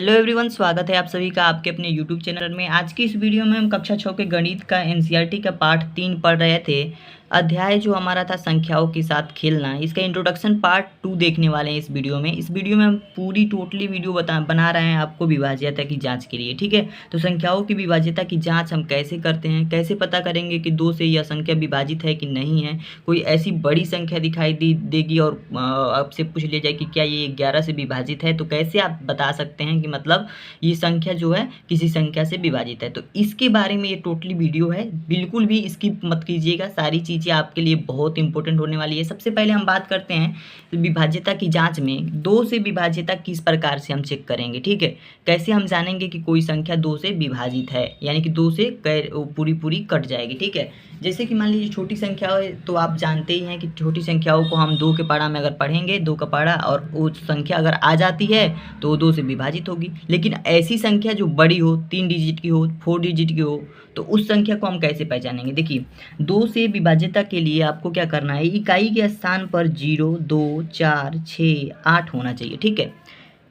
Hello everyone, स्वागत है आप सभी का आपके अपने यूट्यूब चैनल में। आज की इस वीडियो में हम कक्षा 6 के गणित का एनसीईआरटी का पार्ट 3 पढ़ रहे थे। अध्याय जो हमारा था संख्याओं के साथ खेलना, इसका इंट्रोडक्शन पार्ट 2 देखने वाले हैं इस वीडियो में। इस वीडियो में हम पूरी टोटली वीडियो बना रहे हैं आपको विभाज्यता की जांच के लिए। ठीक है, तो संख्याओं की विभाज्यता की जांच हम कैसे करते हैं, कैसे पता करेंगे कि 2 से यह संख्या विभाजित है कि नहीं है। कोई ऐसी बड़ी संख्या दिखाई देगी और आपसे पूछ लिया जाए कि क्या ये 11 से विभाजित है, तो कैसे आप बता सकते हैं कि मतलब ये संख्या जो है किसी संख्या से विभाजित है। तो इसके बारे में ये टोटली वीडियो है, बिल्कुल भी स्किप मत कीजिएगा। सारी चीज़ें आपके लिए बहुत इंपॉर्टेंट होने वाली है। सबसे पहले हम बात करते हैं विभाज्यता की जांच में 2 से विभाज्यता किस प्रकार से हम चेक करेंगे। ठीक है, कैसे हम जानेंगे कि कोई संख्या 2 से विभाजित है, यानी कि 2 से पूरी कट जाएगी। ठीक है, जैसे कि मान लीजिए छोटी संख्या है, तो आप जानते ही हैं कि छोटी संख्याओं को हम 2 के पारा में अगर पढ़ेंगे, 2 का पारा, और वो संख्या अगर आ जाती है तो वो 2 से विभाजित होगी। लेकिन ऐसी संख्या जो बड़ी हो, 3 डिजिट की हो, 4 डिजिट की हो, तो उस संख्या को हम कैसे पहचानेंगे। देखिए, 2 से विभाज्यता के लिए आपको क्या करना है, इकाई के स्थान पर 0, 2, 4, 6, 8 होना चाहिए। ठीक है,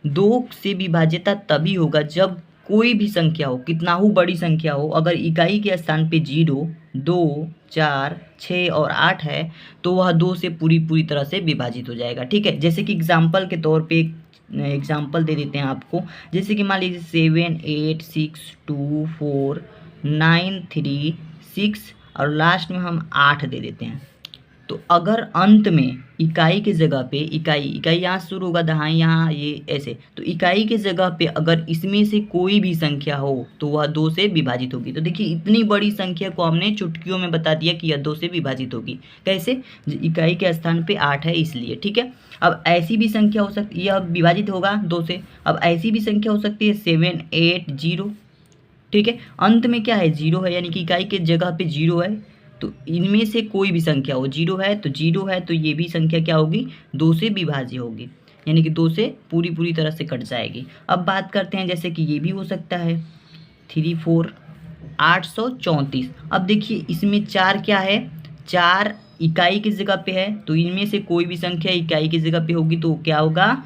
2 से विभाज्यता तभी होगा जब कोई भी संख्या हो, कितना हो बड़ी संख्या हो, अगर इकाई के स्थान पे 0, 2, 4, 6 और 8 है, तो वह 2 से पूरी तरह से विभाजित हो जाएगा। ठीक है, जैसे कि एग्जाम्पल के तौर पे एग्जाम्पल दे देते हैं आपको। जैसे कि मान लीजिए 7, 8, 6, 2, 4, 9, 3, 6 और लास्ट में हम 8 दे देते हैं। तो अगर अंत में इकाई के जगह पे इकाई यहाँ शुरू होगा, दहाई यहाँ, ये ऐसे, तो इकाई के जगह पे अगर इसमें से कोई भी संख्या हो तो वह 2 से विभाजित होगी। तो देखिए, इतनी बड़ी संख्या को हमने चुटकियों में बता दिया कि यह 2 से विभाजित होगी। कैसे? इकाई के स्थान पे 8 है इसलिए। ठीक है, अब ऐसी भी संख्या हो सकती है, यह विभाजित होगा 2 से। अब ऐसी भी संख्या हो सकती है 7, 8, 0। ठीक है, अंत में क्या है, 0 है, यानी कि इकाई के जगह पे 0 है। तो इनमें से कोई भी संख्या हो, 0 है तो 0 है, तो ये भी संख्या क्या होगी, 2 से विभाज्य होगी, यानी कि 2 से पूरी तरह से कट जाएगी। अब बात करते हैं, जैसे कि ये भी हो सकता है 3, 4, 834। अब देखिए, इसमें 4 क्या है, 4 इकाई की जगह पे है, तो इनमें से कोई भी संख्या इकाई की जगह पे होगी तो क्या होगा,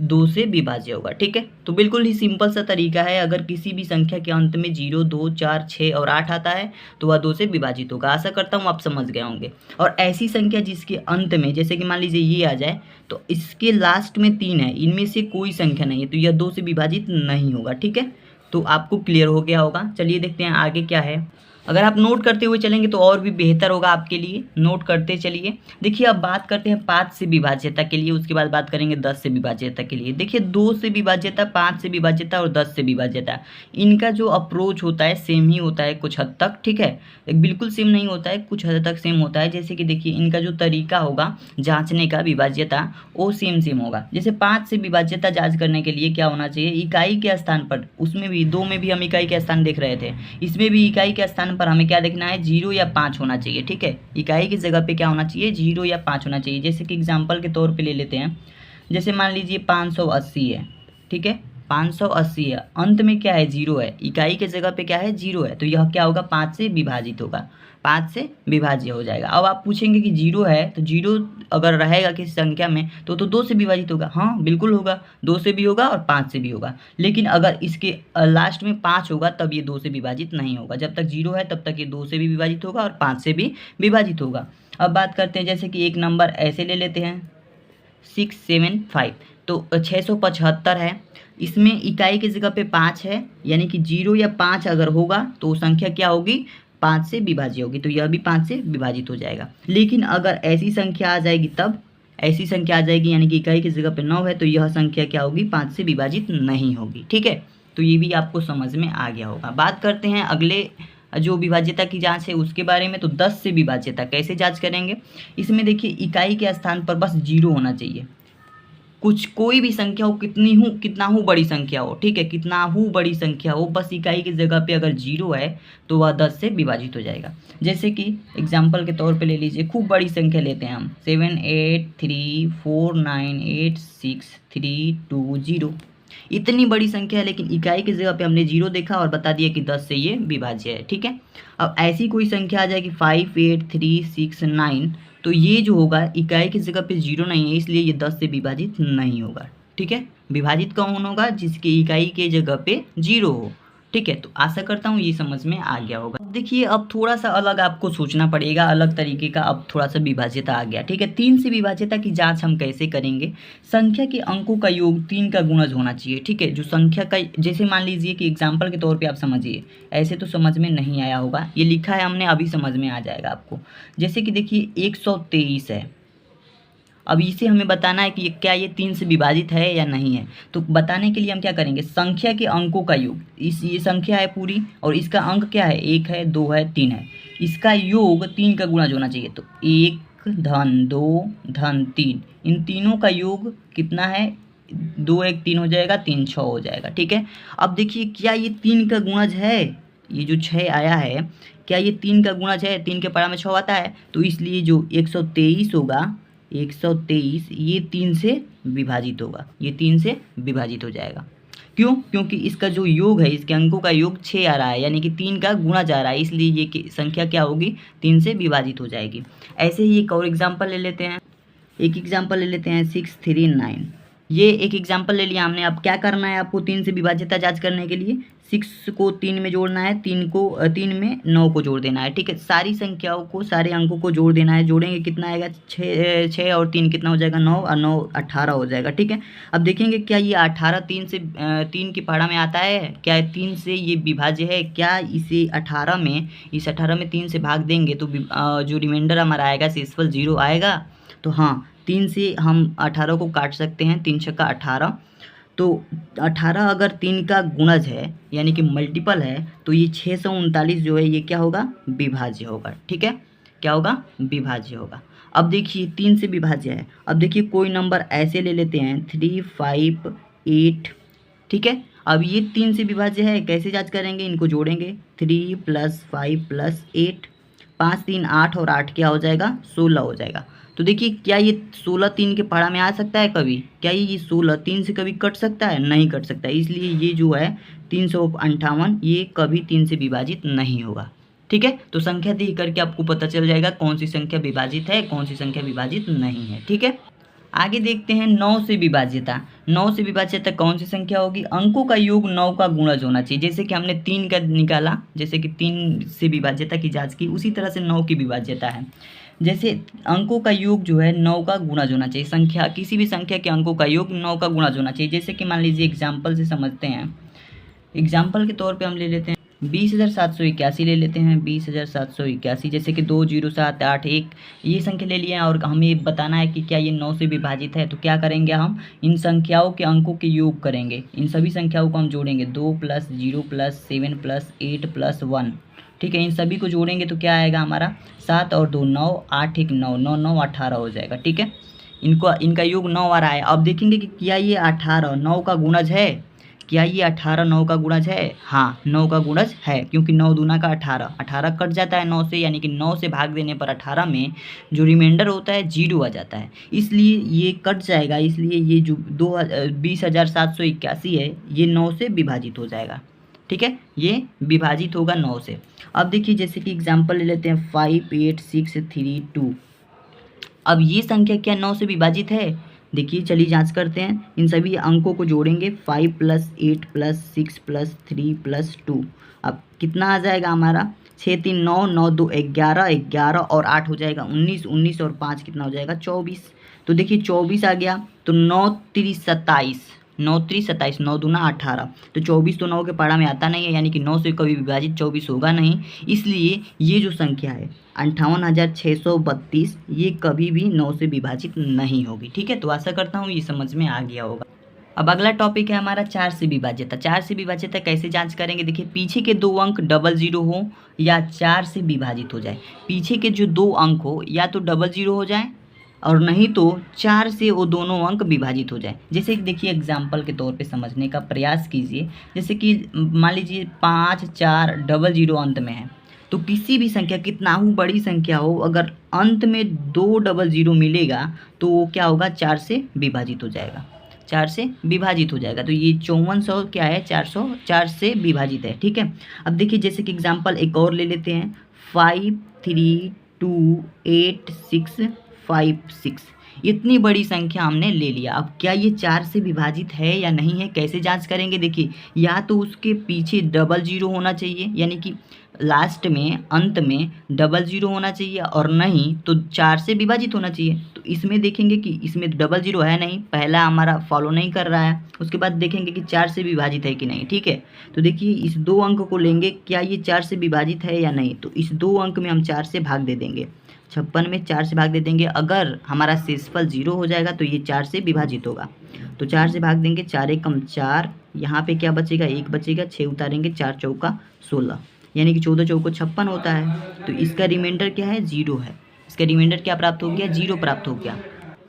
2 से विभाज्य होगा। ठीक है, तो बिल्कुल ही सिंपल सा तरीका है। अगर किसी भी संख्या के अंत में 0, 2, 4, 6 और 8 आता है तो वह 2 से विभाजित होगा। आशा करता हूँ आप समझ गए होंगे। और ऐसी संख्या जिसके अंत में, जैसे कि मान लीजिए ये आ जाए, तो इसके लास्ट में 3 है, इनमें से कोई संख्या नहीं है, तो यह 2 से विभाजित नहीं होगा। ठीक है, तो आपको क्लियर हो गया होगा। चलिए देखते हैं आगे क्या है। अगर आप नोट करते हुए चलेंगे तो और भी बेहतर होगा आपके लिए। नोट करते चलिए। देखिए, अब बात करते हैं 5 से विभाज्यता के लिए, उसके बाद बात करेंगे 10 से विभाज्यता के लिए। देखिए, 2 से विभाज्यता, 5 से विभाज्यता और 10 से विभाज्यता, इनका जो अप्रोच होता है सेम ही होता है कुछ हद तक। ठीक है, बिल्कुल सेम नहीं होता है, कुछ हद तक सेम होता है। जैसे कि देखिए, इनका जो तरीका होगा जांचने का विभाज्यता, वो सेम होगा। जैसे 5 से विभाज्यता जांच करने के लिए क्या होना चाहिए, इकाई के स्थान पर, उसमें भी 2 में भी हम इकाई के स्थान देख रहे थे, इसमें भी इकाई के स्थान पर हमें क्या देखना है, 0 या 5 होना चाहिए। ठीक है, इकाई की जगह पे क्या होना चाहिए, 0 या 5 होना चाहिए। जैसे कि एग्जांपल के तौर पे ले लेते हैं, जैसे मान लीजिए 580 है। ठीक है, 580 है, अंत में क्या है, 0 है, इकाई के जगह पे क्या है, 0 है, तो यह क्या होगा, 5 से विभाजित होगा, 5 से विभाज्य हो जाएगा। अब आप पूछेंगे कि 0 है, तो 0 अगर रहेगा किसी संख्या में तो 2 से विभाजित होगा। हाँ, बिल्कुल होगा, 2 से भी होगा और 5 से भी होगा। लेकिन अगर इसके लास्ट में 5 होगा तब ये 2 से विभाजित नहीं होगा। जब तक 0 है तब तक ये 2 से भी विभाजित होगा और 5 से भी विभाजित होगा। अब बात करते हैं, जैसे कि एक नंबर ऐसे ले लेते हैं 675, तो 675 है, इसमें इकाई की जगह पे 5 है, यानी कि 0 या 5 अगर होगा तो संख्या क्या होगी, 5 से विभाज्य होगी, तो यह भी 5 से विभाजित हो जाएगा। लेकिन अगर ऐसी संख्या आ जाएगी, तब ऐसी संख्या आ जाएगी, यानी कि इकाई की जगह पे 9 है, तो यह संख्या क्या होगी, 5 से विभाजित नहीं होगी। ठीक है, तो ये भी आपको समझ में आ गया होगा। बात करते हैं अगले जो विभाज्यता की जांच है उसके बारे में। तो 10 से विभाज्यता कैसे जांच करेंगे, इसमें देखिए, इकाई के स्थान पर बस 0 होना चाहिए। कोई भी संख्या हो, कितना हो बड़ी संख्या हो, ठीक है, कितना हो बड़ी संख्या हो, बस इकाई की जगह पे अगर 0 है तो वह 10 से विभाजित हो जाएगा। जैसे कि एग्जांपल के तौर पे ले लीजिए, खूब बड़ी संख्या लेते हैं हम, 7, 8, 3, 4, 9, 8, 6, 3, 2, 0। इतनी बड़ी संख्या है, लेकिन इकाई की जगह पे हमने 0 देखा और बता दिया कि 10 से ये विभाज्य है। ठीक है, अब ऐसी कोई संख्या आ जाएगी 5, 8, 3, 6, 9, तो ये जो होगा, इकाई की जगह पे 0 नहीं है, इसलिए ये 10 से विभाजित नहीं होगा। ठीक है, विभाजित कौन होगा, जिसकी इकाई के जगह पे 0 हो। ठीक है, तो आशा करता हूँ ये समझ में आ गया होगा। अब देखिए, अब थोड़ा सा अलग आपको सोचना पड़ेगा, अलग तरीके का अब थोड़ा सा विभाज्यता आ गया। ठीक है, 3 से विभाज्यता की जांच हम कैसे करेंगे। संख्या के अंकों का योग 3 का गुणज होना चाहिए। ठीक है, जो संख्या का, जैसे मान लीजिए कि एग्जाम्पल के तौर पर आप समझिए, ऐसे तो समझ में नहीं आया होगा, ये लिखा है हमने, अभी समझ में आ जाएगा आपको। जैसे कि देखिए 123 है, अब इसे हमें बताना है कि क्या ये 3 से विभाजित है या नहीं है। तो बताने के लिए हम क्या करेंगे, संख्या के अंकों का योग, ये संख्या है पूरी और इसका अंक क्या है, 1 है, 2 है, 3 है, इसका योग 3 का गुणज होना चाहिए। तो 1 धन 2 धन 3, इन तीनों का योग कितना है, 2 1 3 हो जाएगा, 3 6 हो जाएगा। ठीक है, अब देखिए क्या ये 3 का गुणज है, ये जो 6 आया है क्या ये 3 का गुणज है, 3 के पारा में 6 आता है, तो इसलिए जो 123 होगा, 123 ये 3 से विभाजित होगा, ये 3 से विभाजित हो जाएगा। क्यों, क्योंकि इसका जो योग है, इसके अंकों का योग 6 आ रहा है, यानी कि 3 का गुणा जा रहा है, इसलिए ये संख्या क्या होगी, 3 से विभाजित हो जाएगी। ऐसे ही एक और एग्जाम्पल ले लेते हैं, 639। ये एक एग्जाम्पल ले लिया हमने। अब क्या करना है आपको, 3 से विभाज्यता जांच करने के लिए 6 को 3 में जोड़ना है, 3 में 9 को जोड़ देना है। ठीक है, सारी संख्याओं को, सारे अंकों को जोड़ देना है। जोड़ेंगे कितना आएगा, 6 और 3 कितना हो जाएगा, 9 और 9 18 हो जाएगा। ठीक है, अब देखेंगे क्या ये 18 3 की पहाड़ा में आता है, क्या 3 से ये विभाज्य है, क्या इसे 18 में, इस 18 में 3 से भाग देंगे तो जो रिमाइंडर हमारा आएगा शेषफल 0 आएगा। तो हाँ, 3 से हम 18 को काट सकते हैं, 3 छक्का 18, तो 18 अगर 3 का गुणज है यानी कि मल्टीपल है, तो ये 639 जो है ये क्या होगा, विभाज्य होगा। ठीक है, क्या होगा, विभाज्य होगा। अब देखिए 3 से विभाज्य है। अब देखिए कोई नंबर ऐसे ले लेते हैं 3 5 8। ठीक है, अब ये 3 से विभाज्य है, कैसे जांच करेंगे, इनको जोड़ेंगे, 3 + 5 + 8, 5 3 8 और 8 क्या हो जाएगा, 16 हो जाएगा। तो देखिए क्या ये 16 3 के पहाड़ा में आ सकता है कभी, क्या ये 16 3 से कभी कट सकता है, नहीं कट सकता, इसलिए ये जो है 358 ये कभी 3 से विभाजित नहीं होगा। ठीक है, तो संख्या देख करके आपको पता चल जाएगा कौन सी संख्या विभाजित है, कौन सी संख्या विभाजित नहीं है। ठीक है, आगे देखते हैं 9 से विभाज्यता। 9 से विभाज्यता कौन सी संख्या होगी, अंकों का योग 9 का गुणज होना चाहिए। जैसे कि हमने 3 का निकाला, जैसे कि 3 से विभाज्यता की जांच की, उसी तरह से 9 की विभाज्यता है। जैसे अंकों का योग जो है 9 का गुणज होना चाहिए, संख्या, किसी भी संख्या के अंकों का योग 9 का गुणज होना चाहिए। जैसे कि मान लीजिए एग्जाम्पल से समझते हैं, एग्जाम्पल के तौर पे हम ले लेते हैं 20,781 ले लेते हैं, 20,781। जैसे कि 2 0 7 8 1 ये संख्या ले लिए और हमें ये बताना है कि क्या ये 9 से विभाजित है। तो क्या करेंगे, हम इन संख्याओं के अंकों के योग करेंगे, इन सभी संख्याओं को हम जोड़ेंगे, 2 + 0 + 7 + 8 + 1। ठीक है, इन सभी को जोड़ेंगे तो क्या आएगा हमारा, 7 और 2 9, 8 1 9, 9 9 18 हो जाएगा। ठीक है, इनका योग 9 आ रहा है। अब देखेंगे कि क्या ये 18 9 का गुणज है, क्या ये 18 9 का गुणज है, हाँ 9 का गुणज है, क्योंकि 9 दूना का 18, 18 कट जाता है 9 से, यानी कि 9 से भाग देने पर 18 में जो रिमाइंडर होता है 0 आ जाता है, इसलिए ये कट जाएगा, इसलिए ये जो 20,781 है ये 9 से विभाजित हो जाएगा। ठीक है, ये विभाजित होगा 9 से। अब देखिए जैसे कि एग्जाम्पल ले लेते हैं 5 8 6 3 2। अब ये संख्या क्या 9 से विभाजित है, देखिए चलिए जांच करते हैं, इन सभी अंकों को जोड़ेंगे, 5 + 8 + 6 + 3 + 2। अब कितना आ जाएगा हमारा, 6 3 9 9 2 11 11 और 8 हो जाएगा 19, 19 और 5 कितना हो जाएगा 24। तो देखिए 24 आ गया, तो 9 3 27, 9 3 27, 9 दूना 18, तो 24 तो 9 के पहाड़ा में आता नहीं है, यानी कि 9 से कभी विभाजित 24 होगा नहीं, इसलिए ये जो संख्या है 58,632 ये कभी भी 9 से विभाजित नहीं होगी। ठीक है, तो आशा करता हूँ ये समझ में आ गया होगा। अब अगला टॉपिक है हमारा 4 से विभाज्यता। 4 से विभाज्यता कैसे जांच करेंगे, देखिए पीछे के 2 अंक 00 हो या 4 से विभाजित हो जाए, पीछे के जो 2 अंक हो या तो 00 हो जाए और नहीं तो 4 से वो दोनों अंक विभाजित हो जाए। जैसे कि देखिए एग्जाम्पल के तौर पे समझने का प्रयास कीजिए, जैसे कि मान लीजिए 5 4 00 अंत में है, तो किसी भी संख्या कितना ही बड़ी संख्या हो अगर अंत में 2 00 मिलेगा तो वो क्या होगा, 4 से विभाजित हो जाएगा, 4 से विभाजित हो जाएगा। तो ये 5400 क्या है, 404 से विभाजित है। ठीक है, अब देखिए जैसे कि एग्जाम्पल एक और ले लेते हैं 5 3 2 8 6 5 6। इतनी बड़ी संख्या हमने ले लिया। अब क्या ये 4 से विभाजित है या नहीं है, कैसे जांच करेंगे? देखिए, या तो उसके पीछे डबल ज़ीरो होना चाहिए, यानी कि लास्ट में अंत में डबल ज़ीरो होना चाहिए, और नहीं तो 4 से विभाजित होना चाहिए। तो इसमें देखेंगे कि इसमें डबल ज़ीरो है नहीं, पहला हमारा फॉलो नहीं कर रहा है। उसके बाद देखेंगे कि 4 से विभाजित है कि नहीं। ठीक है, तो देखिए इस 2 अंक को लेंगे, क्या ये 4 से विभाजित है या नहीं। तो इस 2 अंक में हम 4 से भाग दे देंगे, 56 में 4 से भाग दे देंगे। अगर हमारा शेषफल 0 हो जाएगा तो ये 4 से विभाजित होगा। तो 4 से भाग देंगे, 4 एकम 4, यहाँ पे क्या बचेगा, 1 बचेगा, 6 उतारेंगे, 4 चौका 16, यानी कि 14 चौको 56 होता है। तो इसका रिमाइंडर क्या है, 0 है। इसका रिमाइंडर क्या प्राप्त हो गया, 0 प्राप्त हो गया।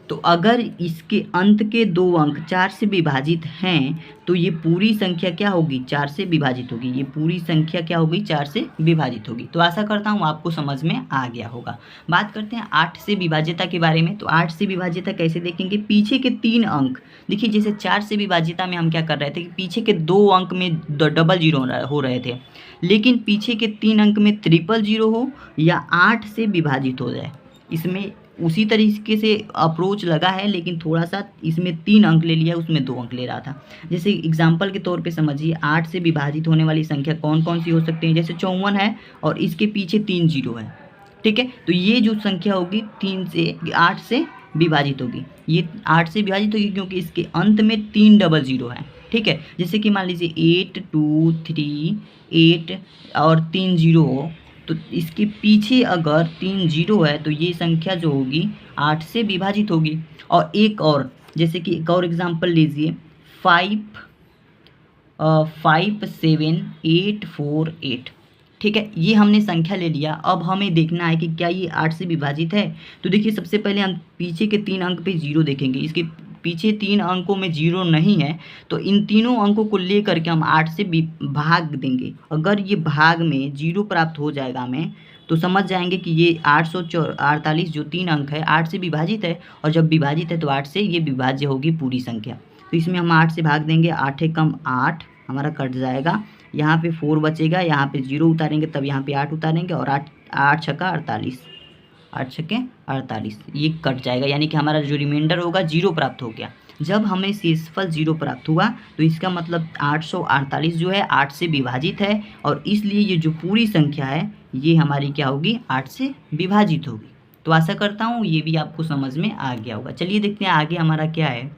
तो अगर इसके अंत के 2 अंक 4 से विभाजित हैं तो ये पूरी संख्या क्या होगी, 4 से विभाजित होगी। ये पूरी संख्या क्या होगी, 4 से विभाजित होगी। तो आशा करता हूँ आपको समझ में आ गया होगा। बात करते हैं 8 से विभाज्यता के बारे में। तो 8 से विभाज्यता कैसे देखेंगे, पीछे के 3 अंक, देखिए जैसे 4 से विभाज्यता में हम क्या कर रहे थे कि पीछे के 2 अंक में डबल जीरो हो रहे थे, लेकिन पीछे के 3 अंक में ट्रिपल जीरो हो या 8 से विभाजित हो जाए, इसमें उसी तरीके से अप्रोच लगा है, लेकिन थोड़ा सा इसमें 3 अंक ले लिया, उसमें 2 अंक ले रहा था। जैसे एग्जाम्पल के तौर पे समझिए, 8 से विभाजित होने वाली संख्या कौन कौन सी हो सकती है, जैसे 54 है और इसके पीछे 3 जीरो है। ठीक है, तो ये जो संख्या होगी 8 से विभाजित होगी। ये 8 से विभाजित होगी क्योंकि इसके अंत में 3 डबल जीरो है। ठीक है, जैसे कि मान लीजिए 8 2 3 8 और 3 जीरो हो, तो इसके पीछे अगर 3 जीरो है तो ये संख्या जो होगी 8 से विभाजित होगी। और एक और, जैसे कि एक और एग्जांपल लीजिए, 57848। ठीक है, ये हमने संख्या ले लिया। अब हमें देखना है कि क्या ये 8 से विभाजित है। तो देखिए सबसे पहले हम पीछे के 3 अंक पे 0 देखेंगे। इसके पीछे 3 अंकों में 0 नहीं है, तो इन तीनों अंकों को लेकर के हम 8 से भाग देंगे। अगर ये भाग में 0 प्राप्त हो जाएगा हमें, तो समझ जाएंगे कि ये 848 जो 3 अंक है 8 से विभाजित है, और जब विभाजित है तो 8 से ये विभाज्य होगी पूरी संख्या। तो इसमें हम 8 से भाग देंगे, 8 एकम 8 हमारा कट जाएगा, यहाँ पे 4 बचेगा, यहाँ पे 0 उतारेंगे तब यहाँ पे 8 उतारेंगे, और 8 छक्का 48, 8 छक्के 48, ये कट जाएगा, यानी कि हमारा जो रिमाइंडर होगा 0 प्राप्त हो गया। जब हमें शेषफल 0 प्राप्त हुआ तो इसका मतलब 848 जो है 8 से विभाजित है, और इसलिए ये जो पूरी संख्या है ये हमारी क्या होगी, 8 से विभाजित होगी। तो आशा करता हूँ ये भी आपको समझ में आ गया होगा। चलिए देखते हैं आगे हमारा क्या है।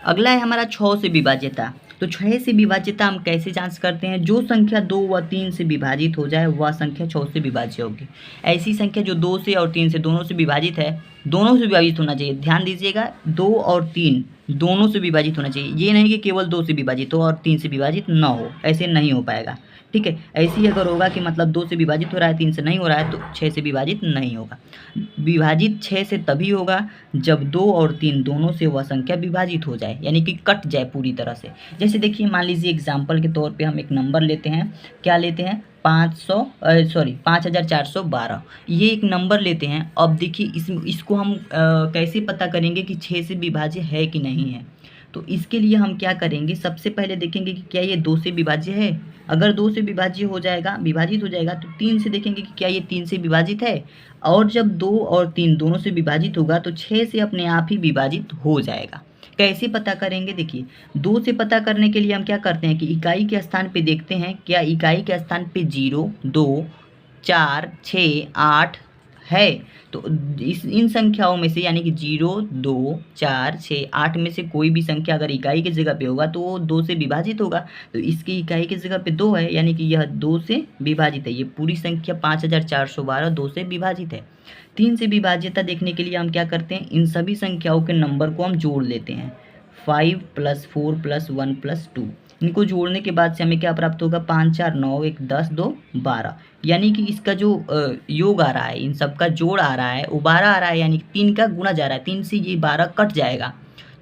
अगला है हमारा 6 से विभाज्यता। तो 6 से विभाज्यता हम कैसे जांच करते हैं, जो संख्या 2 व 3 से विभाजित हो जाए वह संख्या 6 से विभाज्य होगी। ऐसी संख्या जो 2 से और 3 से दोनों से विभाजित है, दोनों से विभाजित होना चाहिए। ध्यान दीजिएगा, 2 और 3 दोनों से विभाजित होना चाहिए। ये नहीं कि केवल 2 से विभाजित हो और 3 से विभाजित ना हो, ऐसे नहीं हो पाएगा। ठीक है, ऐसे ही अगर होगा कि मतलब 2 से विभाजित हो रहा है 3 से नहीं हो रहा है, तो 6 से विभाजित नहीं होगा। विभाजित 6 से तभी होगा जब 2 और 3 दोनों से वह संख्या विभाजित हो जाए, यानी कि कट जाए पूरी तरह से। जैसे देखिए मान लीजिए एग्जाम्पल के तौर पे हम एक नंबर लेते हैं, क्या लेते हैं, 5412। ये एक नंबर लेते हैं। अब देखिए इसको हम कैसे पता करेंगे कि 6 से विभाज्य है कि नहीं है। तो इसके लिए हम क्या करेंगे, सबसे पहले देखेंगे कि क्या ये 2 से विभाज्य है। अगर 2 से विभाज्य हो जाएगा, विभाजित हो जाएगा, तो 3 से देखेंगे कि क्या ये 3 से विभाजित है। और जब 2 और 3 दोनों से विभाजित होगा तो 6 से अपने आप ही विभाजित हो जाएगा। कैसे पता करेंगे, देखिए 2 से पता करने के लिए हम क्या करते हैं कि इकाई के स्थान पे देखते हैं, क्या इकाई के स्थान पे 0 2 4 6 8 है। तो इन संख्याओं में से, यानी कि 0 2 4 6 8 में से कोई भी संख्या अगर इकाई की जगह पे होगा तो वो 2 से विभाजित होगा। तो इसकी इकाई की जगह पे 2 है, यानी कि यह 2 से विभाजित है। ये पूरी संख्या 5412 2 से विभाजित है। 3 से विभाज्यता देखने के लिए हम क्या करते हैं, इन सभी संख्याओं के नंबर को हम जोड़ लेते हैं। 5 + 4 + 1 + 2, इनको जोड़ने के बाद से हमें क्या प्राप्त होगा, 5 4 9 1 10 2 12, यानी कि इसका जो योग आ रहा है, इन सब का जोड़ आ रहा है वो 12 आ रहा है, यानी कि 3 का गुणा जा रहा है। 3 से ये 12 कट जाएगा।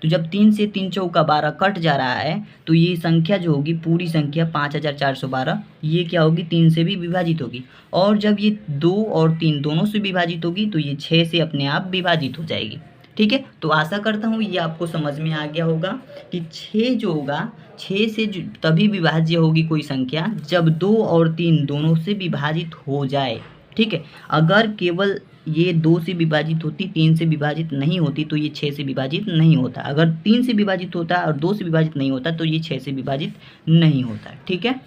तो जब 3 से 3 चौका 12 कट जा रहा है तो ये संख्या जो होगी, पूरी संख्या 5412, ये क्या होगी, 3 से भी विभाजित होगी। और जब ये 2 और 3 दोनों से विभाजित होगी तो ये 6 से अपने आप विभाजित हो जाएगी। ठीक है, तो आशा करता हूँ ये आपको समझ में आ गया होगा कि 6 जो होगा, 6 से तभी विभाज्य होगी कोई संख्या जब 2 और 3 दोनों से विभाजित हो जाए। ठीक है। अगर केवल ये 2 से विभाजित होती, 3 से विभाजित नहीं होती, तो ये 6 से विभाजित नहीं होता। अगर 3 से विभाजित होता और 2 से विभाजित नहीं होता तो ये 6 से विभाजित नहीं होता। ठीक है,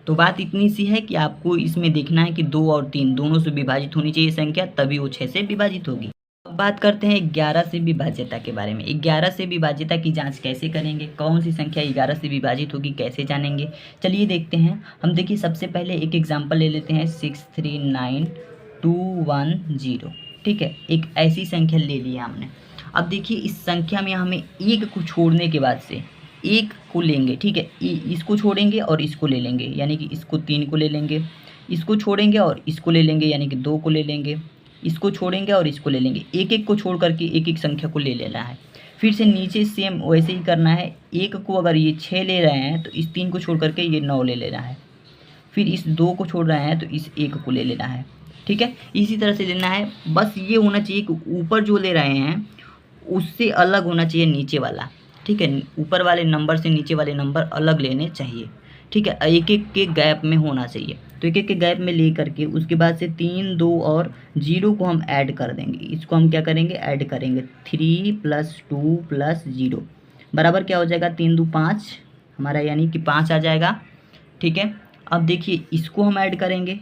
तो बात इतनी सी है कि आपको इसमें देखना है कि 2 और 3 दोनों से विभाजित होनी चाहिए संख्या, तभी वो 6 से विभाजित होगी। अब बात करते हैं 11 से विभाज्यता के बारे में। 11 से विभाज्यता की जांच कैसे करेंगे, कौन सी संख्या 11 से विभाजित होगी, कैसे जानेंगे, चलिए देखते हैं। हम देखिए सबसे पहले एक एग्जांपल ले लेते हैं 639210। ठीक है, एक ऐसी संख्या ले ली हमने। अब देखिए इस संख्या में हमें एक को छोड़ने के बाद से एक को लेंगे। ठीक है, इसको छोड़ेंगे और इसको ले लेंगे, यानी कि इसको 3 को ले लेंगे, इसको छोड़ेंगे और इसको ले लेंगे, यानी कि 2 को ले लेंगे, इसको छोड़ेंगे और इसको ले लेंगे। एक एक को छोड़ करके एक एक संख्या को ले लेना है। फिर से नीचे सेम वैसे ही करना है। एक को अगर ये 6 ले रहे हैं तो इस 3 को छोड़ करके ये 9 ले लेना है। फिर इस 2 को छोड़ रहे हैं तो इस 1 को ले लेना है। ठीक है, इसी तरह से लेना है। बस ये होना चाहिए कि ऊपर जो ले रहे हैं उससे अलग होना चाहिए नीचे वाला। ठीक है, ऊपर वाले नंबर से नीचे वाले नंबर अलग लेने चाहिए। ठीक है, एक एक के गैप में होना चाहिए। तो एक एक के गैप में ले करके उसके बाद से 3, 2 और 0 को हम ऐड कर देंगे। इसको हम क्या करेंगे, ऐड करेंगे। 3 + 2 + 0 बराबर क्या हो जाएगा, 3 2 5 हमारा, यानी कि 5 आ जाएगा। ठीक है, अब देखिए इसको हम ऐड करेंगे।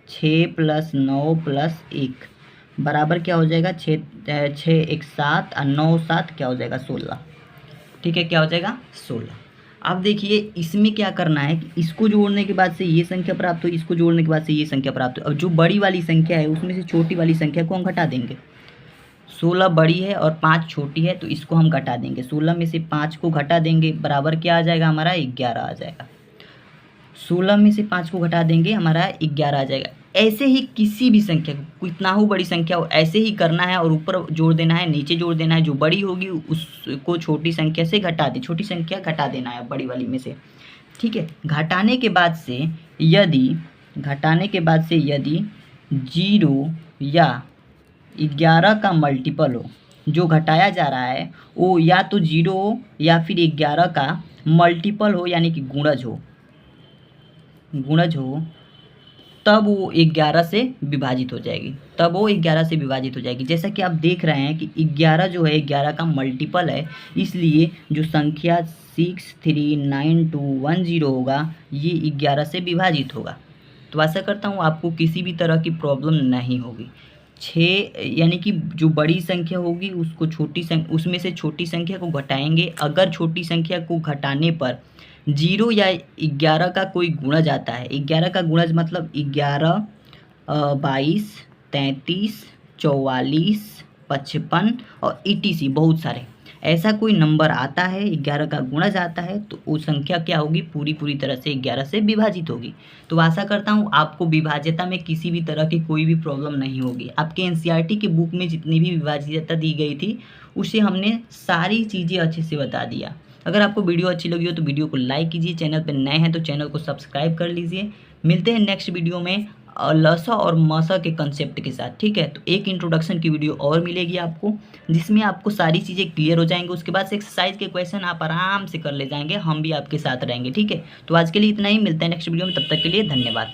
6 + 9 + 1 बराबर क्या हो जाएगा, 6 1 7 और 9 7 क्या हो जाएगा, 16। ठीक है, क्या हो जाएगा, 16। अब देखिए इसमें क्या करना है कि इसको जोड़ने के बाद से ये संख्या प्राप्त हो, इसको जोड़ने के बाद से ये संख्या प्राप्त हो। अब जो बड़ी वाली संख्या है उसमें से छोटी वाली संख्या को हम घटा देंगे। 16 बड़ी है और 5 छोटी है, तो इसको हम घटा देंगे। 16 में से 5 को घटा देंगे, बराबर क्या आ जाएगा हमारा, 11 आ जाएगा। 16 में से 5 को घटा देंगे, हमारा 11 आ जाएगा। ऐसे ही किसी भी संख्या को, कितना हो बड़ी संख्या हो, ऐसे ही करना है और ऊपर जोड़ देना है, नीचे जोड़ देना है। जो बड़ी होगी उसको छोटी संख्या से घटा दे, छोटी संख्या घटा देना है बड़ी वाली में से। ठीक है, घटाने के बाद से यदि 0 या 11 का मल्टीपल हो, जो घटाया जा रहा है वो या तो 0 हो या फिर 11 का मल्टीपल हो, यानी कि गुणज हो, तब वो 11 से विभाजित हो जाएगी। जैसा कि आप देख रहे हैं कि 11 जो है 11 का मल्टीपल है, इसलिए जो संख्या 639210 होगा ये 11 से विभाजित होगा। तो आशा करता हूँ आपको किसी भी तरह की प्रॉब्लम नहीं होगी। 6 यानी कि जो बड़ी संख्या होगी उसको उसमें से छोटी संख्या को घटाएंगे। अगर छोटी संख्या को घटाने पर 0 या 11 का कोई गुणज आता है, 11 का गुणज मतलब 11, 22, 33, 44, 55 और ETC बहुत सारे ऐसा कोई नंबर आता है, 11 का गुणज आता है, तो वो संख्या क्या होगी, पूरी तरह से 11 से विभाजित होगी। तो आशा करता हूँ आपको विभाज्यता में किसी भी तरह की कोई भी प्रॉब्लम नहीं होगी। आपके NCERT के बुक में जितनी भी विभाज्यता दी गई थी उसे हमने सारी चीज़ें अच्छे से बता दिया। अगर आपको वीडियो अच्छी लगी हो तो वीडियो को लाइक कीजिए, चैनल पर नए हैं तो चैनल को सब्सक्राइब कर लीजिए। मिलते हैं नेक्स्ट वीडियो में लसा और मसा के कंसेप्ट के साथ। ठीक है, तो एक इंट्रोडक्शन की वीडियो और मिलेगी आपको, जिसमें आपको सारी चीज़ें क्लियर हो जाएंगी। उसके बाद से एक्सरसाइज के क्वेश्चन आप आराम से कर ले जाएंगे, हम भी आपके साथ रहेंगे। ठीक है, तो आज के लिए इतना ही, मिलते हैं नेक्स्ट वीडियो में, तब तक के लिए धन्यवाद।